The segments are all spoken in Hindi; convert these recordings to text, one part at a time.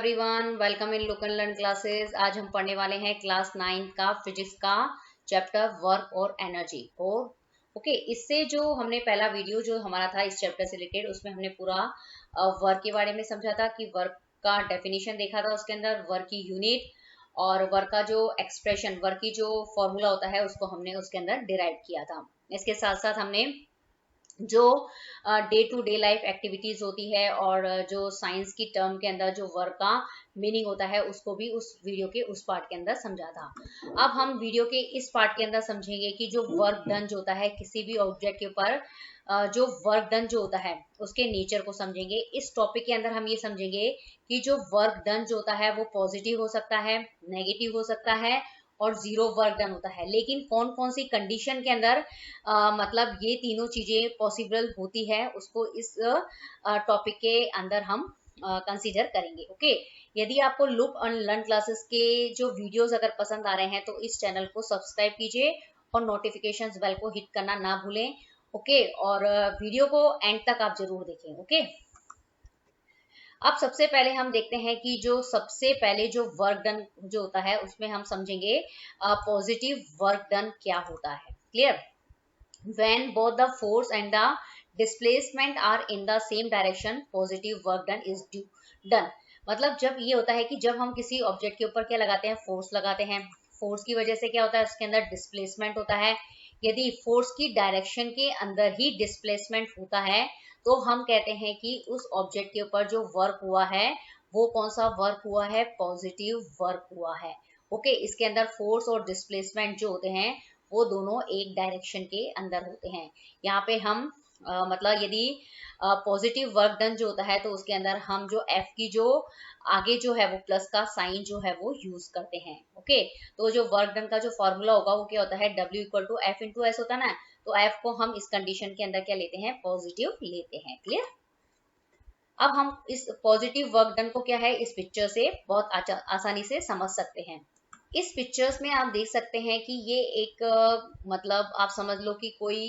Everyone, welcome in look and learn classes. आज हम पढ़ने वाले हैं क्लास 9 का फिजिक्स का चैप्टर वर्क और एनर्जी। और ओके, इससे जो हमने पहला वीडियो जो हमारा था इस चैप्टर से रिलेटेड, उसमें हमने पूरा वर्क के बारे में समझा था कि वर्क का डेफिनेशन देखा था, उसके अंदर वर्क की यूनिट और वर्क का जो एक्सप्रेशन, वर्क की जो फॉर्मूला होता है उसको हमने उसके अंदर डिराइव किया था। इसके साथ साथ हमने जो day to day life activities होती है और जो साइंस की टर्म के अंदर जो वर्क का मीनिंग होता है उसको भी उस वीडियो के उस पार्ट के अंदर समझा था। अब हम वीडियो के इस पार्ट के अंदर समझेंगे कि जो वर्क डन जो होता है किसी भी ऑब्जेक्ट के ऊपर, जो वर्क डन जो होता है उसके नेचर को समझेंगे। इस टॉपिक के अंदर हम ये समझेंगे कि जो वर्क डन जो होता है वो पॉजिटिव हो सकता है, नेगेटिव हो सकता है और जीरो वर्क डन होता है। लेकिन कौन कौन सी कंडीशन के अंदर मतलब ये तीनों चीजें पॉसिबल होती है उसको इस टॉपिक के अंदर हम कंसीडर करेंगे। ओके, यदि आपको लुक एंड लर्न क्लासेस के जो वीडियोस अगर पसंद आ रहे हैं तो इस चैनल को सब्सक्राइब कीजिए और नोटिफिकेशंस बेल को हिट करना ना भूलें। ओके, और वीडियो को एंड तक आप जरूर देखें। ओके, अब सबसे पहले हम देखते हैं कि जो सबसे पहले जो वर्क डन जो होता है उसमें हम समझेंगे पॉजिटिव वर्क डन क्या होता है। Clear? when both the force and the displacement are in the same direction, positive work done is done। मतलब जब ये होता है कि जब हम किसी ऑब्जेक्ट के ऊपर क्या लगाते हैं, फोर्स लगाते हैं, फोर्स की वजह से क्या होता है उसके अंदर डिस्प्लेसमेंट होता है। यदि फोर्स की डायरेक्शन के अंदर ही डिस्प्लेसमेंट होता है तो हम कहते हैं कि उस ऑब्जेक्ट के ऊपर जो वर्क हुआ है वो कौन सा वर्क हुआ है, पॉजिटिव वर्क हुआ है। ओके, इसके अंदर फोर्स और डिस्प्लेसमेंट जो होते हैं वो दोनों एक डायरेक्शन के अंदर होते हैं। यहाँ पे हम मतलब यदि पॉजिटिव वर्क डन जो होता है तो उसके अंदर हम जो एफ की जो आगे जो है वो प्लस का साइन जो है वो यूज करते हैं। ओके, तो जो वर्क डन का जो फॉर्मूला होगा वो क्या होता है, W equal to F into S होता है ना। तो एफ को हम इस कंडीशन के अंदर क्या लेते हैं, पॉजिटिव लेते हैं। क्लियर? अब हम इस पॉजिटिव वर्क डन को क्या है इस पिक्चर से बहुत आसानी से समझ सकते हैं। इस पिक्चर्स में आप देख सकते हैं कि ये एक मतलब आप समझ लो कि कोई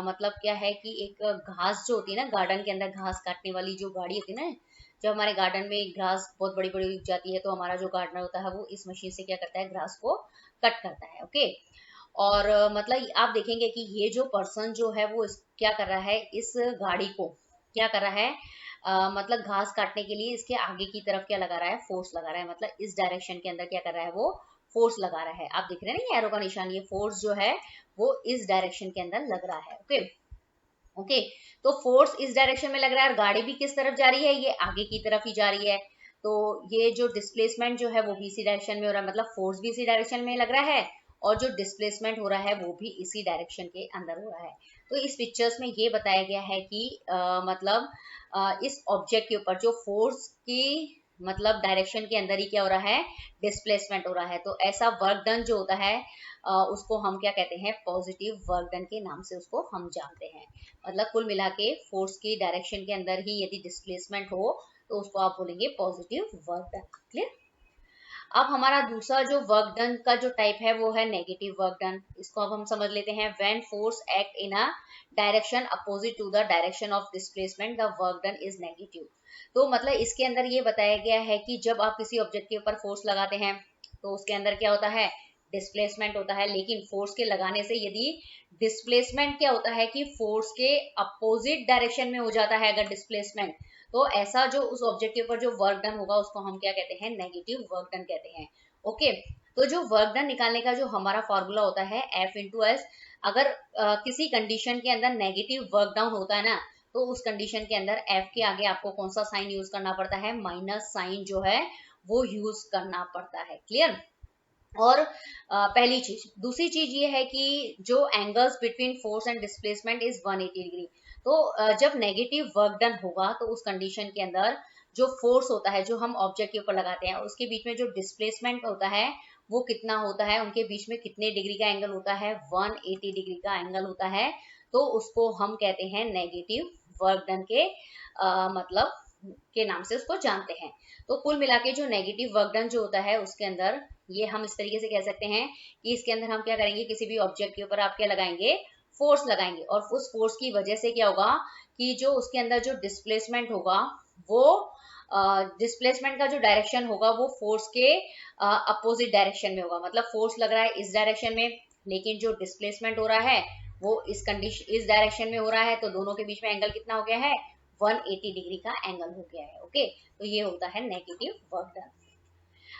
मतलब क्या है कि एक घास जो होती है ना, गार्डन के अंदर घास काटने वाली जो गाड़ी होती है ना, जब हमारे गार्डन में घास बहुत बड़ी बड़ी उग जाती है तो हमारा जो गार्डनर होता है वो इस मशीन से क्या करता है, घास को कट करता है। ओके, और मतलब आप देखेंगे कि ये जो पर्सन जो है वो क्या कर रहा है, इस गाड़ी को क्या कर रहा है, मतलब घास काटने के लिए इसके आगे की तरफ क्या लगा रहा है, फोर्स लगा रहा है। मतलब इस डायरेक्शन के अंदर क्या कर रहा है, वो फोर्स लगा रहा है। आप दिख रहे हैं ना एरो का निशान, ये फोर्स जो है वो इस डायरेक्शन के अंदर लग रहा है। ओके ओके, तो फोर्स इस डायरेक्शन में लग रहा है और गाड़ी भी किस तरफ जा रही है, ये आगे की तरफ ही जा रही है। तो ये जो डिस्प्लेसमेंट जो है वो भी इसी डायरेक्शन में हो रहा है, मतलब फोर्स भी इसी डायरेक्शन में लग रहा है और जो डिस्प्लेसमेंट हो रहा है वो भी इसी डायरेक्शन के अंदर हो रहा है। तो इस पिक्चर्स में ये बताया गया है कि मतलब इस ऑब्जेक्ट के ऊपर जो फोर्स की मतलब डायरेक्शन के अंदर ही क्या हो रहा है, डिस्प्लेसमेंट हो रहा है। तो ऐसा वर्क डन जो होता है उसको हम क्या कहते हैं, पॉजिटिव वर्क डन के नाम से उसको हम जानते हैं। मतलब कुल मिला के फोर्स की डायरेक्शन के अंदर ही यदि डिस्प्लेसमेंट हो तो उसको आप बोलेंगे पॉजिटिव वर्क डन। क्लियर? अब हमारा दूसरा जो वर्क डन का जो टाइप है वो है नेगेटिव वर्क डन। इसको अब हम समझ लेते हैं। When force act in a direction opposite to the direction of displacement the work done is negative. तो मतलब इसके अंदर ये बताया गया है कि जब आप किसी ऑब्जेक्ट के ऊपर फोर्स लगाते हैं तो उसके अंदर क्या होता है, डिस्प्लेसमेंट होता है। लेकिन फोर्स के लगाने से यदि डिस्प्लेसमेंट क्या होता है कि फोर्स के अपोजिट डायरेक्शन में हो जाता है अगर डिस्प्लेसमेंट, तो ऐसा जो उस ऑब्जेक्ट के ऊपर जो वर्क डन होगा उसको हम क्या कहते हैं, नेगेटिव वर्क डन कहते हैं। ओके, तो जो वर्क डन निकालने का जो हमारा फॉर्मूला होता है एफ इंटू एस, अगर किसी कंडीशन के अंदर नेगेटिव वर्क डाउन होता है ना तो उस कंडीशन के अंदर एफ के आगे आपको कौन सा साइन यूज करना पड़ता है, माइनस साइन जो है वो यूज करना पड़ता है। क्लियर? और पहली चीज, दूसरी चीज ये है कि जो angles between force and displacement is 180 degree. तो जब नेगेटिव वर्क डन होगा तो उस कंडीशन के अंदर जो फोर्स होता है जो हम ऑब्जेक्ट के ऊपर लगाते हैं उसके बीच में जो डिस्प्लेसमेंट होता है वो कितना होता है, उनके बीच में कितने डिग्री का एंगल होता है, 180 डिग्री का एंगल होता है। तो उसको हम कहते हैं नेगेटिव वर्क डन के मतलब के नाम से उसको जानते हैं। तो कुल मिला के जो नेगेटिव वर्क डन जो होता है उसके अंदर ये हम इस तरीके से कह सकते हैं कि इसके अंदर हम क्या करेंगे, किसी भी ऑब्जेक्ट के ऊपर आप क्या लगाएंगे, फोर्स लगाएंगे। और उस फोर्स की वजह से क्या होगा कि जो उसके अंदर जो डिस्प्लेसमेंट होगा वो डिस्प्लेसमेंट का जो डायरेक्शन होगा वो फोर्स के अपोजिट डायरेक्शन में होगा। मतलब फोर्स लग रहा है इस डायरेक्शन में, लेकिन जो डिस्प्लेसमेंट हो रहा है वो इस डायरेक्शन में हो रहा है, तो दोनों के बीच में एंगल कितना हो गया है, 180 डिग्री का एंगल हो गया है। ओके, तो ये होता है नेगेटिव वर्क डन।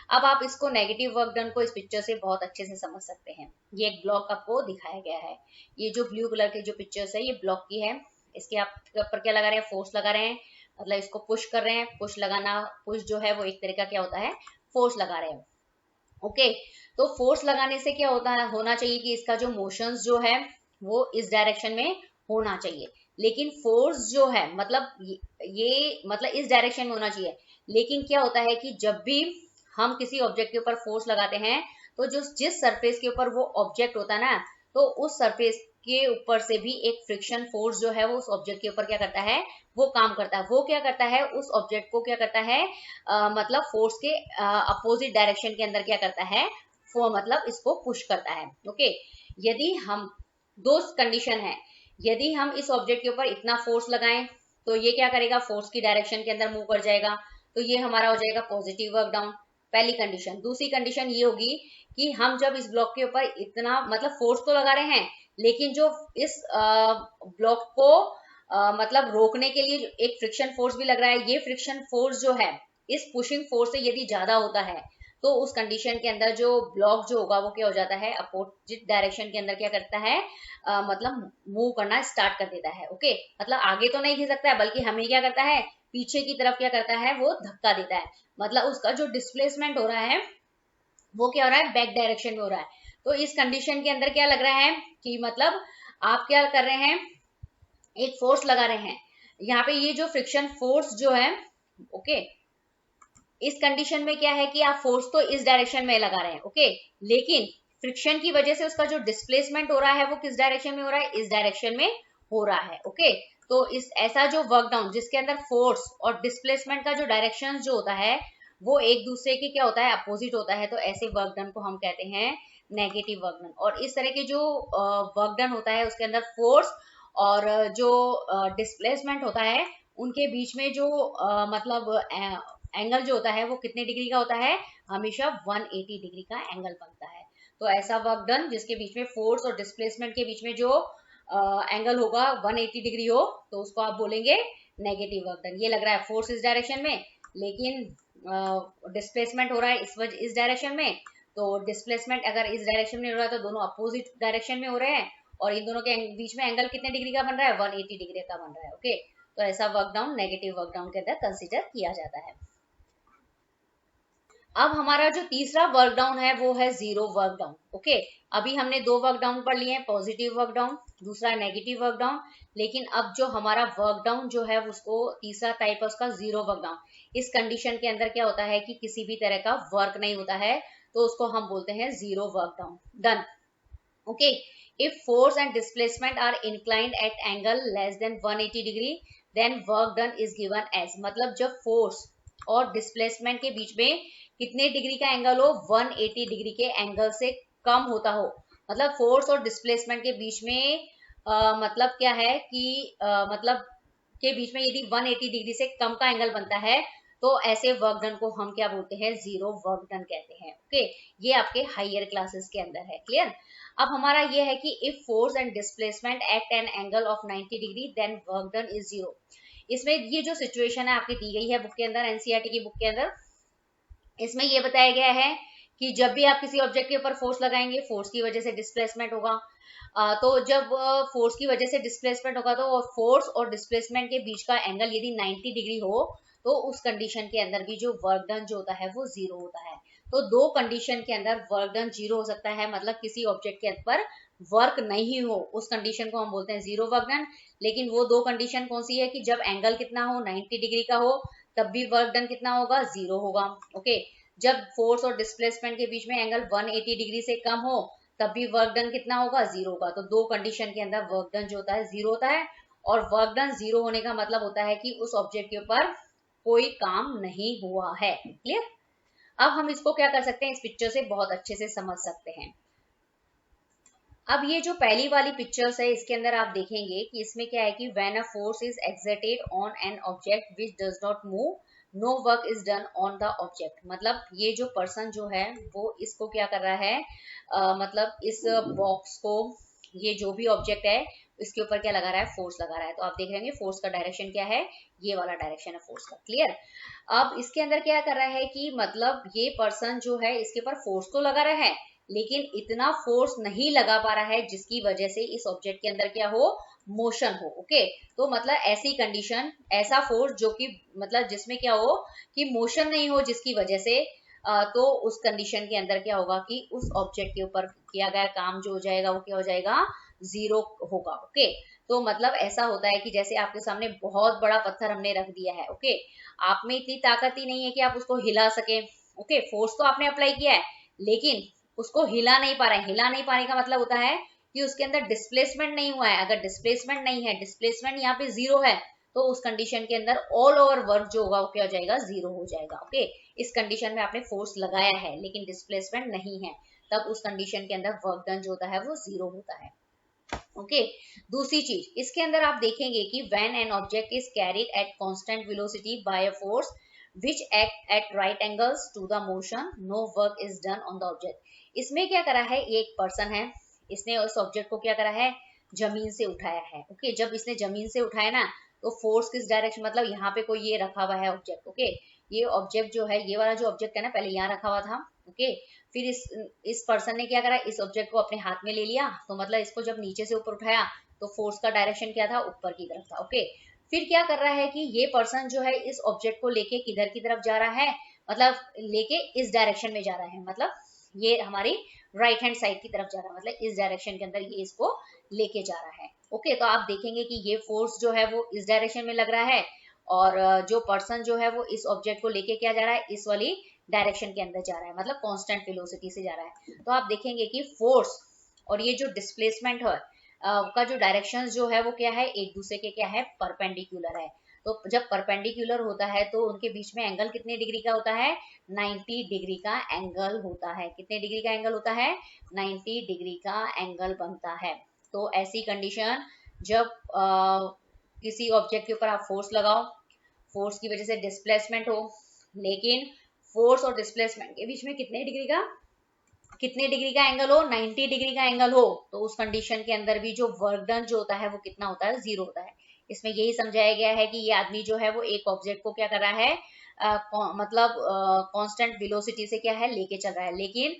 अब आप इसको नेगेटिव वर्क डन को इस पिक्चर से बहुत अच्छे से समझ सकते हैं। ये एक ब्लॉक आपको दिखाया गया है, ये जो ब्लू कलर के जो पिक्चर्स है ये ब्लॉक की है। इसके आप ऊपर क्या लगा रहे हैं, फोर्स लगा रहे हैं, मतलब इसको पुश कर रहे हैं। पुश लगाना, पुश जो है वो एक तरह का क्या होता है, फोर्स लगा रहे हैं। ओके, तो फोर्स लगाने से क्या होता है, होना चाहिए कि इसका जो मोशंस जो है वो इस डायरेक्शन में होना चाहिए, लेकिन फोर्स जो है मतलब ये मतलब इस डायरेक्शन में होना चाहिए। लेकिन क्या होता है कि जब भी हम किसी ऑब्जेक्ट के ऊपर फोर्स लगाते हैं तो जो जिस सरफेस के ऊपर वो ऑब्जेक्ट होता है ना, तो उस सरफेस के ऊपर से भी एक फ्रिक्शन फोर्स जो है वो उस ऑब्जेक्ट के ऊपर क्या करता है, वो काम करता है। वो क्या करता है, उस ऑब्जेक्ट को क्या करता है, मतलब फोर्स के अपोजिट डायरेक्शन के अंदर क्या करता है, वो मतलब इसको पुश करता है। ओके, यदि हम दो कंडीशन है, यदि हम इस ऑब्जेक्ट के ऊपर इतना फोर्स लगाएं तो ये क्या करेगा, फोर्स की डायरेक्शन के अंदर मूव कर जाएगा, तो ये हमारा हो जाएगा पॉजिटिव वर्क डाउन, पहली कंडीशन। दूसरी कंडीशन ये होगी कि हम जब इस ब्लॉक के ऊपर इतना मतलब फोर्स तो लगा रहे हैं, लेकिन जो इस ब्लॉक को मतलब रोकने के लिए एक फ्रिक्शन फोर्स भी लग रहा है, ये फ्रिक्शन फोर्स जो है इस पुशिंग फोर्स से यदि ज्यादा होता है तो उस कंडीशन के अंदर जो ब्लॉक जो होगा वो क्या हो जाता है, अपोजिट डायरेक्शन के अंदर क्या करता है, मतलब मूव करना स्टार्ट कर देता है। ओके, मतलब आगे तो नहीं खिसकता है, बल्कि हमें क्या करता है, पीछे की तरफ क्या करता है, वो धक्का देता है। मतलब उसका जो डिस्प्लेसमेंट हो रहा है वो क्या हो रहा है, बैक डायरेक्शन में हो रहा है। तो इस कंडीशन के अंदर क्या लग रहा है कि मतलब आप क्या कर रहे हैं, एक फोर्स लगा रहे हैं यहाँ पे, ये जो फ्रिक्शन फोर्स जो है, ओके, इस कंडीशन में क्या है कि आप फोर्स तो इस डायरेक्शन में लगा रहे हैं, ओके, लेकिन फ्रिक्शन की वजह से उसका जो डिस्प्लेसमेंट हो रहा है वो किस डायरेक्शन में हो रहा है, इस डायरेक्शन में हो रहा है। ओके, तो इस ऐसा जो वर्क डाउन जिसके अंदर फोर्स और डिस्प्लेसमेंट का जो डायरेक्शन जो होता है वो एक दूसरे के क्या होता है, अपोजिट होता है, तो ऐसे वर्क डन को हम कहते हैं नेगेटिव वर्क डन। और इस तरह के जो वर्क डन होता है उसके अंदर फोर्स और जो डिस्प्लेसमेंट होता है उनके बीच में जो मतलब एंगल जो होता है वो कितने डिग्री का होता है, हमेशा 180 डिग्री का एंगल बनता है। तो ऐसा वर्क डन जिसके बीच में फोर्स और डिस्प्लेसमेंट के बीच में जो एंगल होगा 180 डिग्री हो, तो उसको आप बोलेंगे नेगेटिव वर्क डन। ये लग रहा है फोर्स इस डायरेक्शन में, लेकिन डिस्प्लेसमेंट हो रहा है इस डायरेक्शन में, तो डिस्प्लेसमेंट अगर इस डायरेक्शन में हो रहा है तो दोनों अपोजिट डायरेक्शन में हो रहे हैं, और इन दोनों के बीच में एंगल कितने डिग्री का बन रहा है, 180 डिग्री का बन रहा है। ओके, तो ऐसा work down negative work down के अंदर कंसिडर किया जाता है। अब हमारा जो तीसरा वर्क डाउन है वो है जीरो वर्क डाउन। ओके, अभी हमने दो वर्क डाउन पढ़ लिए हैं, पॉजिटिव वर्क डाउन, दूसरा नेगेटिव वर्क डाउन। लेकिन अब जो हमारा वर्क डाउन जो है उसको तीसरा टाइप है उसका जीरो वर्क डाउन। इस कंडीशन के अंदर क्या होता है कि किसी भी तरह का वर्क नहीं होता है, तो उसको हम बोलते हैं zero work down done. Okay, if force and displacement are inclined at angle less than 180 degree then work done is given as, मतलब जब फोर्स और डिस्प्लेसमेंट के बीच में कितने डिग्री का एंगल हो, 180 डिग्री के एंगल से कम होता हो। मतलब फोर्स और डिस्प्लेसमेंट के बीच में मतलब क्या है कि मतलब के बीच में यदि 180 डिग्री से कम का एंगल बनता है तो ऐसे वर्क डन को हम क्या बोलते हैं, जीरो वर्क डन कहते हैं। ओके, ये आपके हायर क्लासेस के अंदर है। क्लियर? अब हमारा ये है कि if force and displacement at an angle of 90 degree then work done is zero. इसमें ये जो सिचुएशन है आपकी दी गई है बुक के अंदर, एनसीईआरटी की बुक के अंदर, इसमें ये बताया गया है कि जब भी आप किसी ऑब्जेक्ट के ऊपर फोर्स लगाएंगे फोर्स की वजह से डिस्प्लेसमेंट होगा। तो जब फोर्स की वजह से डिस्प्लेसमेंट होगा तो फोर्स और डिस्प्लेसमेंट के बीच का एंगल यदि 90 डिग्री हो तो उस कंडीशन के अंदर भी जो वर्क डन जो होता है वो जीरो होता है। तो दो कंडीशन के अंदर वर्क डन जीरो हो सकता है, मतलब किसी ऑब्जेक्ट के ऊपर वर्क नहीं हो, उस कंडीशन को हम बोलते हैं जीरो वर्क डन। लेकिन वो दो कंडीशन कौन सी है कि जब एंगल कितना हो, 90 डिग्री का हो, तब भी वर्क डन कितना होगा, जीरो होगा। ओके, जब फोर्स और डिस्प्लेसमेंट के बीच में एंगल 180 डिग्री से कम हो तब भी वर्क डन कितना होगा, जीरो होगा। तो दो कंडीशन के अंदर वर्क डन जो होता है जीरो होता है, और वर्क डन जीरो होने का मतलब होता है कि उस ऑब्जेक्ट के ऊपर कोई काम नहीं हुआ है। क्लियर? अब हम इसको क्या कर सकते हैं, इस पिक्चर से बहुत अच्छे से समझ सकते हैं। अब ये जो पहली वाली पिक्चर्स है इसके अंदर आप देखेंगे कि इसमें क्या है कि when a force is exerted on an object which does not move no work is done on the object, मतलब ये जो पर्सन जो है वो इसको क्या कर रहा है, मतलब इस बॉक्स को, ये जो भी ऑब्जेक्ट है इसके ऊपर क्या लगा रहा है, फोर्स लगा रहा है। तो आप देख रहे हैं फोर्स का डायरेक्शन क्या है, ये वाला डायरेक्शन है फोर्स का। क्लियर। अब इसके अंदर क्या कर रहा है कि मतलब ये पर्सन जो है इसके ऊपर फोर्स तो लगा रहा है, लेकिन इतना फोर्स नहीं लगा पा रहा है जिसकी वजह से इस ऑब्जेक्ट के अंदर क्या हो, मोशन हो। ओके, तो मतलब ऐसी कंडीशन, ऐसा फोर्स जो कि मतलब जिसमें क्या हो कि मोशन नहीं हो, जिसकी वजह से तो उस कंडीशन के अंदर क्या होगा कि उस ऑब्जेक्ट के ऊपर किया गया काम जो हो जाएगा वो क्या हो जाएगा, जीरो होगा। ओके, तो मतलब ऐसा होता है कि जैसे आपके सामने बहुत बड़ा पत्थर हमने रख दिया है। ओके, आप में इतनी ताकत ही नहीं है कि आप उसको हिला सके। ओके, फोर्स तो आपने अप्लाई किया है लेकिन उसको हिला नहीं पा रहे हैं। हिला नहीं पाने का मतलब होता है कि उसके अंदर डिस्प्लेसमेंट नहीं हुआ है। अगर डिस्प्लेसमेंट नहीं है, डिस्प्लेसमेंट यहाँ पे जीरो है, तो उस कंडीशन के अंदर ऑल ओवर वर्क जो होगा वो क्या हो जाएगा, जीरो हो जाएगा। ओके, इस कंडीशन में आपने फोर्स लगाया है लेकिन डिस्प्लेसमेंट नहीं है, तब उस कंडीशन के अंदर वर्क डन जो होता है वो जीरो होता है। ओके, दूसरी चीज इसके अंदर आप देखेंगे कि when an object is carried at constant velocity bye a force which act at right angles to the motion, no work is done on the object। इसमें क्या करा है, ये एक पर्सन है, इसने उस ऑब्जेक्ट को क्या करा है, जमीन से उठाया है। ओके, जब इसने जमीन से उठाया ना, तो फोर्स किस डायरेक्शन, मतलब यहाँ पे कोई ये रखा हुआ है ऑब्जेक्ट। ओके, ये ऑब्जेक्ट जो है, ये वाला जो ऑब्जेक्ट है ना, पहले यहाँ रखा हुआ था। ओके, फिर इस पर्सन ने क्या करा, इस ऑब्जेक्ट को अपने हाथ में ले लिया, तो मतलब इसको जब नीचे से ऊपर उठाया तो फोर्स का डायरेक्शन क्या था, ऊपर की तरफ था। ओके, फिर क्या कर रहा है कि ये पर्सन जो है इस ऑब्जेक्ट को लेके किधर की तरफ जा रहा है, मतलब लेके इस डायरेक्शन में जा रहा है, मतलब ये हमारी राइट हैंड साइड की तरफ जा रहा है, मतलब इस डायरेक्शन के अंदर ये इसको लेके जा रहा है। ओके, तो आप देखेंगे कि ये फोर्स जो है वो इस डायरेक्शन में लग रहा है, और जो पर्सन जो है वो इस ऑब्जेक्ट को लेके क्या जा रहा है, इस वाली डायरेक्शन के अंदर जा रहा है, मतलब कांस्टेंट वेलोसिटी से जा रहा है। तो आप देखेंगे कि फोर्स और ये जो डिस्प्लेसमेंट है का जो डायरेक्शन जो है वो क्या है, एक दूसरे के क्या है, परपेंडिकुलर है। तो जब परपेंडिकुलर होता है तो उनके बीच में एंगल कितने डिग्री का होता है, 90 डिग्री का एंगल होता है। कितने डिग्री का एंगल होता है, 90 डिग्री का एंगल बनता है। तो ऐसी कंडीशन जब किसी ऑब्जेक्ट के ऊपर आप फोर्स लगाओ, फोर्स की वजह से डिस्प्लेसमेंट हो, लेकिन फोर्स और डिस्प्लेसमेंट के बीच में कितने डिग्री का एंगल हो, 90 डिग्री का एंगल हो, तो उस कंडीशन के अंदर भी जो वर्क डन जो होता है वो कितना होता है, जीरो होता है। इसमें यही समझाया गया है कि ये आदमी जो है वो एक ऑब्जेक्ट को क्या कर रहा है, मतलब कांस्टेंट वेलोसिटी से क्या है, लेके चल रहा है, लेकिन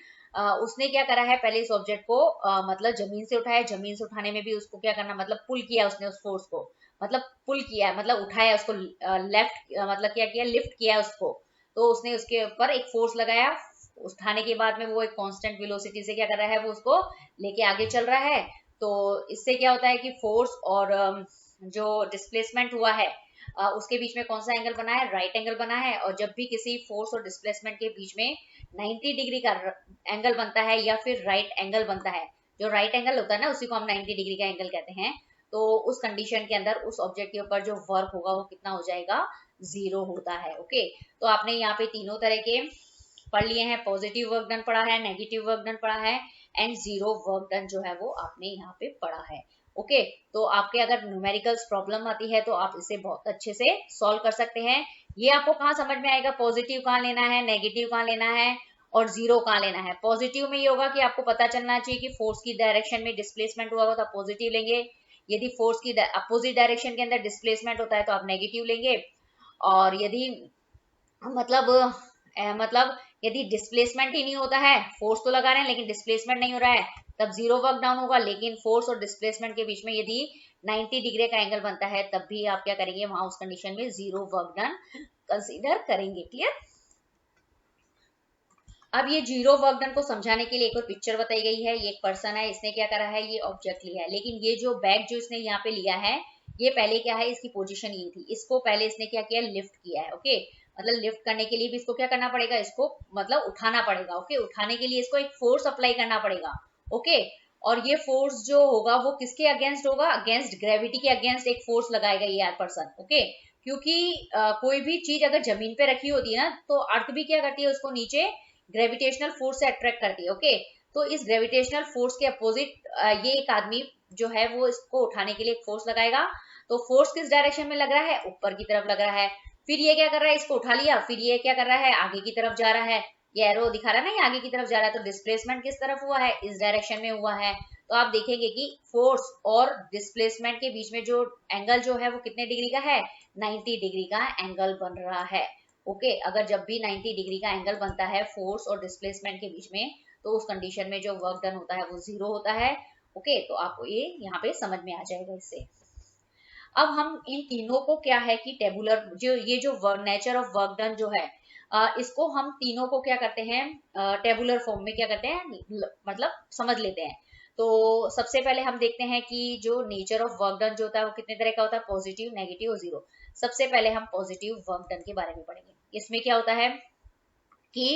उसने क्या करा है, पहले इस ऑब्जेक्ट को मतलब जमीन से उठाया, जमीन से उठाने में भी उसको क्या करना, मतलब पुल किया उसने उस फोर्स को, मतलब पुल किया मतलब उठाया उसको, लेफ्ट मतलब क्या किया, लिफ्ट किया उसको, तो उसने उसके ऊपर एक फोर्स लगाया, उठाने के बाद में वो एक कांस्टेंट वेलोसिटी से क्या कर रहा है, वो उसको लेके आगे चल रहा है। तो इससे क्या होता है कि फोर्स और जो डिस्प्लेसमेंट हुआ है उसके बीच में कौन सा एंगल बना है, राइट एंगल बना है। और जब भी किसी फोर्स और डिस्प्लेसमेंट के बीच में 90 डिग्री का एंगल बनता है या फिर राइट एंगल बनता है, जो राइट एंगल होता है ना उसी को हम 90 डिग्री का एंगल कहते हैं, तो उस कंडीशन के अंदर उस ऑब्जेक्ट के ऊपर जो वर्क होगा वो कितना हो जाएगा, जीरो होता है। ओके, तो आपने यहाँ पे तीनों तरह के पढ़ लिए हैं, पॉजिटिव वर्क डन पढ़ा है, नेगेटिव वर्क डन पढ़ा है, एंड जीरो वर्क डन जो है वो आपने यहाँ पे पढ़ा है। ओके, तो आपके अगर न्यूमेरिकल्स प्रॉब्लम आती है तो आप इसे बहुत अच्छे से सॉल्व कर सकते हैं। ये आपको कहाँ समझ में आएगा, पॉजिटिव कहाँ लेना है, नेगेटिव कहाँ लेना है, और जीरो कहाँ लेना है। पॉजिटिव में ये होगा कि आपको पता चलना चाहिए कि फोर्स की डायरेक्शन में डिस्प्लेसमेंट हुआ तो आप पॉजिटिव लेंगे, यदि फोर्स की अपोजिट डायरेक्शन के अंदर डिस्प्लेसमेंट होता है तो आप नेगेटिव लेंगे, और यदि मतलब यदि डिस्प्लेसमेंट ही नहीं होता है, फोर्स तो लगा रहे हैं लेकिन डिस्प्लेसमेंट नहीं हो रहा है, तब जीरो वर्क डाउन होगा। लेकिन फोर्स और डिस्प्लेसमेंट के बीच में यदि 90 डिग्री का एंगल बनता है तब भी आप क्या करेंगे, वहां उस कंडीशन में जीरो वर्क डन कंसीडर करेंगे। क्लियर। अब ये जीरो वर्क डन को समझाने के लिए एक और पिक्चर बताई गई है। ये एक पर्सन है, इसने क्या करा है, ये ऑब्जेक्ट लिया है, लेकिन ये जो बैग जो इसने यहाँ पे लिया है, ये पहले क्या है, इसकी पोजीशन ये थी, इसको पहले इसने क्या किया, लिफ्ट किया है। ओके, मतलब लिफ्ट करने के लिए भी इसको क्या करना पड़ेगा, इसको मतलब उठाना पड़ेगा। ओके, उठाने के लिए इसको एक फोर्स अप्लाई करना पड़ेगा। ओके, और ये फोर्स जो होगा वो किसके अगेंस्ट होगा, अगेंस्ट ग्रेविटी के अगेंस्ट एक फोर्स लगाएगा ये पर्सन। ओके, क्योंकि कोई भी चीज अगर जमीन पे रखी होती है ना, तो अर्थ भी क्या करती है, उसको नीचे ग्रेविटेशनल फोर्स से अट्रैक्ट करती है। ओके, तो इस ग्रेविटेशनल फोर्स के अपोजिट ये एक आदमी जो है वो इसको उठाने के लिए एक फोर्स लगाएगा। तो फोर्स किस डायरेक्शन में लग रहा है, ऊपर की तरफ लग रहा है। फिर ये क्या कर रहा है, इसको उठा लिया, फिर ये क्या कर रहा है, आगे की तरफ जा रहा है, ये एरो दिखा रहा है ना, ये आगे की तरफ जा रहा है, तो डिस्प्लेसमेंट किस तरफ हुआ है, इस डायरेक्शन में हुआ है। तो आप देखेंगे कि फोर्स और डिस्प्लेसमेंट के बीच में जो एंगल जो है वो कितने डिग्री का है, 90 डिग्री का एंगल बन रहा है। ओके, अगर जब भी 90 डिग्री का एंगल बनता है फोर्स और डिस्प्लेसमेंट के बीच में, तो उस कंडीशन में जो वर्क डन होता है वो जीरो होता है। ओके, तो आपको ये यहाँ पे समझ में आ जाएगा इससे। अब हम इन तीनों को क्या है कि टेबुलर जो ये जो नेचर ऑफ वर्क डन जो है, इसको हम तीनों को क्या करते हैं, टेबुलर फॉर्म में क्या करते हैं, मतलब समझ लेते हैं। तो सबसे पहले हम देखते हैं कि जो नेचर ऑफ वर्क डन जो होता है वो कितने तरह का होता है, पॉजिटिव, नेगेटिव और जीरो। सबसे पहले हम पॉजिटिव वर्क डन के बारे में पढ़ेंगे। इसमें क्या होता है कि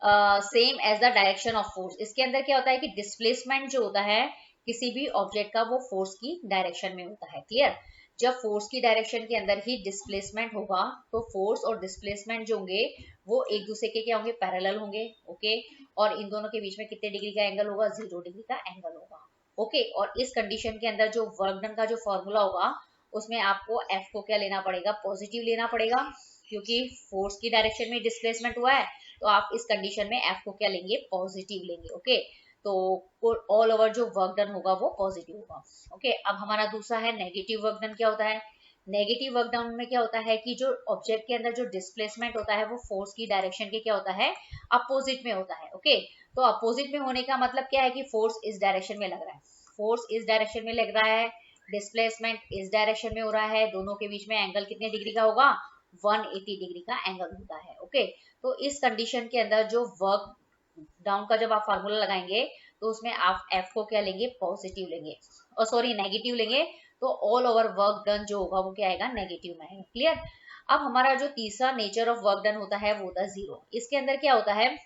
same as the direction of force, इसके अंदर क्या होता है कि डिस्प्लेसमेंट जो होता है किसी भी ऑब्जेक्ट का वो फोर्स की डायरेक्शन में होता है। क्लियर, जब फोर्स की डायरेक्शन के अंदर ही डिस्प्लेसमेंट होगा तो फोर्स और डिस्प्लेसमेंट जो होंगे वो एक दूसरे के क्या होंगे, पैरेलल होंगे। ओके, और इन दोनों के बीच में कितने डिग्री का एंगल होगा, 0 डिग्री का एंगल होगा। ओके, और इस कंडीशन के अंदर जो वर्क डन का जो फॉर्मूला होगा उसमें आपको एफ को क्या लेना पड़ेगा, पॉजिटिव लेना पड़ेगा, क्योंकि फोर्स की डायरेक्शन में डिस्प्लेसमेंट हुआ है। तो आप इस कंडीशन में एफ को क्या लेंगे, पॉजिटिव लेंगे। ओके, तो ऑल ओवर जो वर्क डन होगा वो पॉजिटिव होगा। ओके, अब हमारा दूसरा है नेगेटिव वर्क डन। क्या होता है, नेगेटिव वर्क डन में क्या होता है कि जो ऑब्जेक्ट के अंदर जो डिस्प्लेसमेंट होता है वो फोर्स की डायरेक्शन के क्या होता है, अपोजिट में होता है। ओके, तो अपोजिट में होने का मतलब क्या है कि फोर्स इस डायरेक्शन में लग रहा है, फोर्स इस डायरेक्शन में लग रहा है, डिस्प्लेसमेंट इस डायरेक्शन में हो रहा है, दोनों के बीच में एंगल कितने डिग्री का होगा, 180 डिग्री का एंगल होता है। ओके, तो इस कंडीशन के अंदर जो वर्क डाउन का जब आप फार्मूला लगाएंगे तो उसमें आप एफ को क्या लेंगे, पॉजिटिव लेंगे, और सॉरी नेगेटिव लेंगे, तो ऑल ओवर वर्क डन जो होगा वो क्या आएगा, नेगेटिव में आएगा। क्लियर, अब हमारा जो तीसरा नेचर ऑफ वर्क डन होता है वो होता है जीरो। इसके अंदर क्या होता है,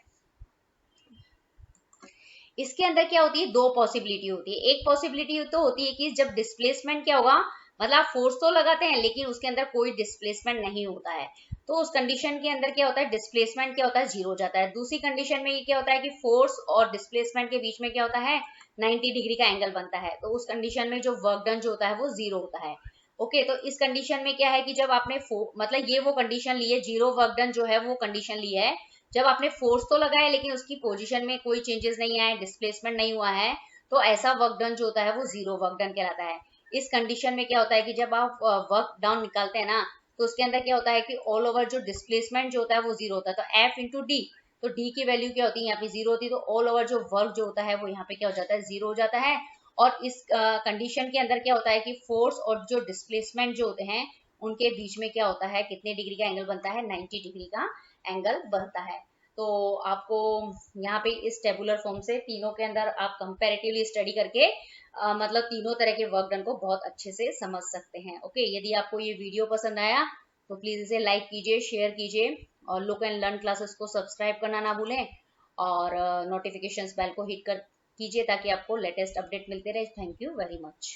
इसके अंदर क्या होती है, दो पॉसिबिलिटी होती है। एक पॉसिबिलिटी तो होती है कि जब डिस्प्लेसमेंट क्या होगा, मतलब फोर्स तो लगाते हैं लेकिन उसके अंदर कोई डिस्प्लेसमेंट नहीं होता है, तो उस कंडीशन के अंदर क्या होता है, डिस्प्लेसमेंट क्या होता है, जीरो हो जाता है। दूसरी कंडीशन में ये क्या होता है कि फोर्स और डिस्प्लेसमेंट के बीच में क्या होता है, 90 डिग्री का एंगल बनता है, तो उस कंडीशन में जो वर्क डन जो होता है वो जीरो होता है। ओके, तो इस कंडीशन में क्या है कि जब आपने मतलब ये वो कंडीशन ली है, जीरो वर्क डन जो है वो कंडीशन ली है जब आपने फोर्स तो लगाया लेकिन उसकी पोजीशन में कोई चेंजेस नहीं आए, डिस्प्लेसमेंट नहीं हुआ है, तो ऐसा वर्क डन जो होता है वो जीरो वर्क डन कहलाता है। इस कंडीशन में क्या होता है कि जब आप वर्क डाउन निकालते हैं ना, तो उसके अंदर क्या होता है कि ऑल ओवर जो डिस्प्लेसमेंट जो होता है वो जीरो होता है, तो एफ इंटू डी, तो डी की वैल्यू क्या होती है, यहाँ पे जीरो होती है, तो ऑल ओवर जो वर्क जो होता है वो यहाँ पे क्या हो जाता है, जीरो हो जाता है। और इस कंडीशन के अंदर क्या होता है कि फोर्स और जो डिस्प्लेसमेंट जो होते हैं उनके बीच में क्या होता है, कितने डिग्री का एंगल बनता है, 90 डिग्री का एंगल बनता है। तो आपको यहाँ पे इस टेबुलर फॉर्म से तीनों के अंदर आप कंपैरेटिवली स्टडी करके मतलब तीनों तरह के वर्क डन को बहुत अच्छे से समझ सकते हैं। ओके, यदि आपको ये वीडियो पसंद आया तो प्लीज इसे लाइक कीजिए, शेयर कीजिए, और लुक एंड लर्न क्लासेस को सब्सक्राइब करना ना भूलें, और नोटिफिकेशंस बेल को हिट कर कीजिए ताकि आपको लेटेस्ट अपडेट मिलते रहे। Thank you very much.